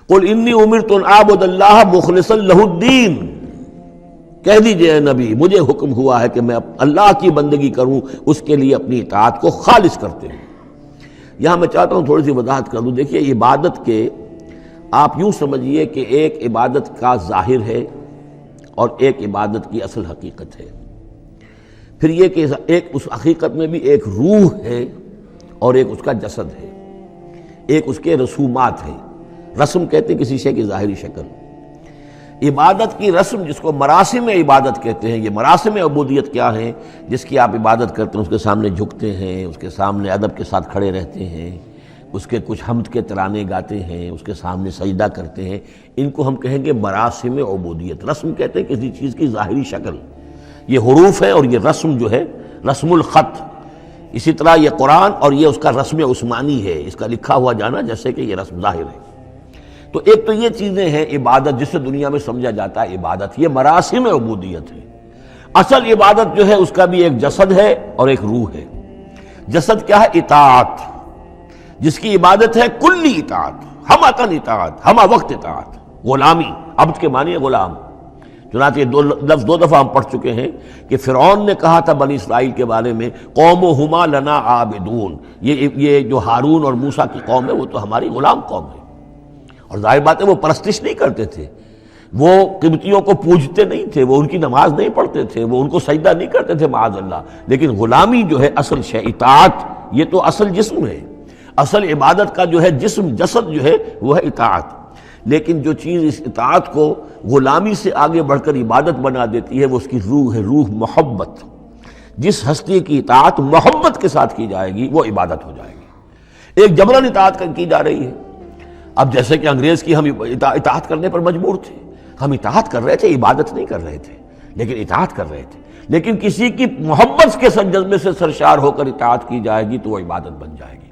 قل انی امرت ان اعبد اللہ مخلصا لہ الدین، کہہ دیجئے اے نبی مجھے حکم ہوا ہے کہ میں اللہ کی بندگی کروں، اس کے لیے اپنی اطاعت کو خالص کرتے ہوں۔ یہاں میں چاہتا ہوں تھوڑی سی وضاحت کر دوں۔ دیکھیے عبادت کے آپ یوں سمجھیے کہ ایک عبادت کا ظاہر ہے اور ایک عبادت کی اصل حقیقت ہے، پھر یہ کہ ایک اس حقیقت میں بھی ایک روح ہے اور ایک اس کا جسد ہے، ایک اس کے رسومات ہیں۔ رسم کہتے ہیں کسی شے کی ظاہری شکل۔ عبادت کی رسم جس کو مراسم عبادت کہتے ہیں، یہ مراسم عبودیت کیا ہیں؟ جس کی آپ عبادت کرتے ہیں، اس کے سامنے جھکتے ہیں، اس کے سامنے ادب کے ساتھ کھڑے رہتے ہیں، اس کے کچھ حمد کے ترانے گاتے ہیں، اس کے سامنے سجدہ کرتے ہیں، ان کو ہم کہیں گے مراسم عبودیت۔ رسم کہتے ہیں کسی چیز کی ظاہری شکل، یہ حروف ہے، اور یہ رسم جو ہے رسم الخط۔ اسی طرح یہ قرآن اور یہ اس کا رسم عثمانی ہے، اس کا لکھا ہوا جانا جیسے کہ یہ رسم ظاہر ہے۔ تو ایک تو یہ چیزیں ہیں عبادت جسے دنیا میں سمجھا جاتا ہے عبادت، یہ مراسم عبودیت ہے۔ اصل عبادت جو ہے اس کا بھی ایک جسد ہے اور ایک روح ہے۔ جسد کیا ہے؟ اطاعت، جس کی عبادت ہے کلی اطاعت، ہمہ اطاعت، ہمہ وقت اطاعت، غلامی۔ عبد کے معنی ہے غلام۔ چنانچہ یہ دو دفعہ ہم پڑھ چکے ہیں کہ فرعون نے کہا تھا بنی اسرائیل کے بارے میں قومہما لنا عابدون، یہ جو ہارون اور موسیٰ کی قوم ہے وہ تو ہماری غلام قوم ہے۔ اور ظاہر بات ہے وہ پرستش نہیں کرتے تھے، وہ قبطیوں کو پوجتے نہیں تھے، وہ ان کی نماز نہیں پڑھتے تھے، وہ ان کو سجدہ نہیں کرتے تھے معاذ اللہ، لیکن غلامی جو ہے اصل شے، اطاعت، یہ تو اصل جسم ہے۔ اصل عبادت کا جو ہے جسم، جسد جو ہے وہ ہے اطاعت۔ لیکن جو چیز اس اطاعت کو غلامی سے آگے بڑھ کر عبادت بنا دیتی ہے وہ اس کی روح ہے، روح محبت۔ جس ہستی کی اطاعت محبت کے ساتھ کی جائے گی وہ عبادت ہو جائے گی۔ ایک جبراً اطاعت کی جا رہی ہے۔ اب جیسے کہ انگریز کی ہم اطاعت کرنے پر مجبور تھے، ہم اطاعت کر رہے تھے، عبادت نہیں کر رہے تھے، لیکن اطاعت کر رہے تھے۔ لیکن کسی کی محبت کے جذبے سے سرشار ہو کر اطاعت کی جائے گی تو وہ عبادت بن جائے گی۔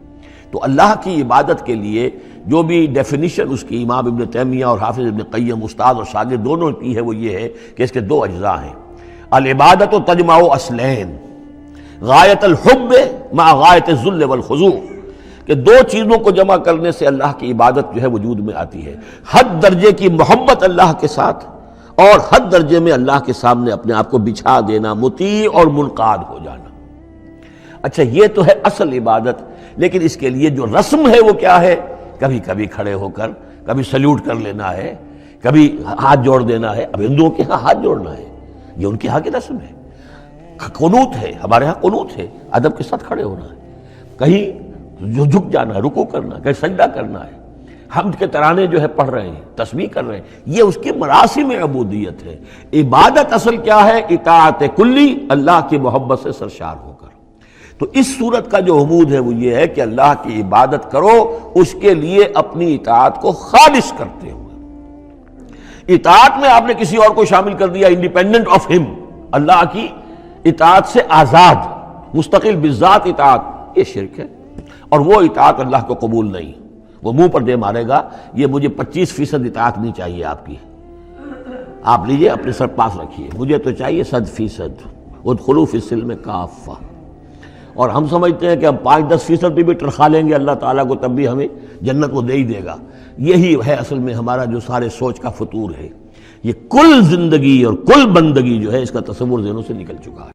تو اللہ کی عبادت کے لیے جو بھی ڈیفینیشن اس کی امام ابن تیمیہ اور حافظ ابن قیم، استاد اور شاگرد دونوں کی ہے، وہ یہ ہے کہ اس کے دو اجزاء ہیں۔ العبادت تجمع اصلین، غایت الحب مع غایت الذل والخضوع، کہ دو چیزوں کو جمع کرنے سے اللہ کی عبادت جو ہے وجود میں آتی ہے، حد درجے کی محبت اللہ کے ساتھ اور حد درجے میں اللہ کے سامنے اپنے آپ کو بچھا دینا، مطیع اور منقاد ہو جانا۔ اچھا یہ تو ہے اصل عبادت، لیکن اس کے لیے جو رسم ہے وہ کیا ہے؟ کبھی کبھی کھڑے ہو کر کبھی سلیوٹ کر لینا ہے، کبھی ہاتھ جوڑ دینا ہے۔ اب ہندوؤں کے ہاں ہاتھ جوڑنا ہے، یہ ان کے ہاں کی رسم ہے۔ قنوت ہے، ہمارے ہاں قنوت ہے، ادب کے ساتھ کھڑے ہونا ہے، کہیں جو جھک جانا ہے، رکوع کرنا ہے، کہیں سجدہ کرنا ہے، حمد کے ترانے جو ہے پڑھ رہے ہیں، تسبیح کر رہے ہیں، یہ اس کی مراسم عبودیت ہے۔ عبادت اصل کیا ہے؟ اطاعت کلی، اللہ کی محبت سے سرشار ہو کر۔ تو اس صورت کا جو عمود ہے وہ یہ ہے کہ اللہ کی عبادت کرو، اس کے لیے اپنی اطاعت کو خالص کرتے ہوئے۔ اطاعت میں آپ نے کسی اور کو شامل کر دیا، انڈیپینڈنٹ آف ہم، اللہ کی اطاعت سے آزاد، مستقل بذات اطاعت، یہ شرک ہے، اور وہ اطاعت اللہ کو قبول نہیں۔ وہ منہ پر دے مارے گا یہ مجھے 25% اطاعت نہیں چاہیے آپ کی، آپ لیجئے اپنے سر پاس رکھیے، مجھے تو چاہیے 100%۔ ادخلوا فی السلم کافہ۔ اور ہم سمجھتے ہیں کہ ہم 5-10% بھی ٹرخا لیں گے اللہ تعالیٰ کو تب بھی ہمیں جنت وہ دے ہی دے گا۔ یہی ہے اصل میں ہمارا جو سارے سوچ کا فطور ہے۔ یہ کل زندگی اور کل بندگی جو ہے اس کا تصور ذہنوں سے نکل چکا ہے۔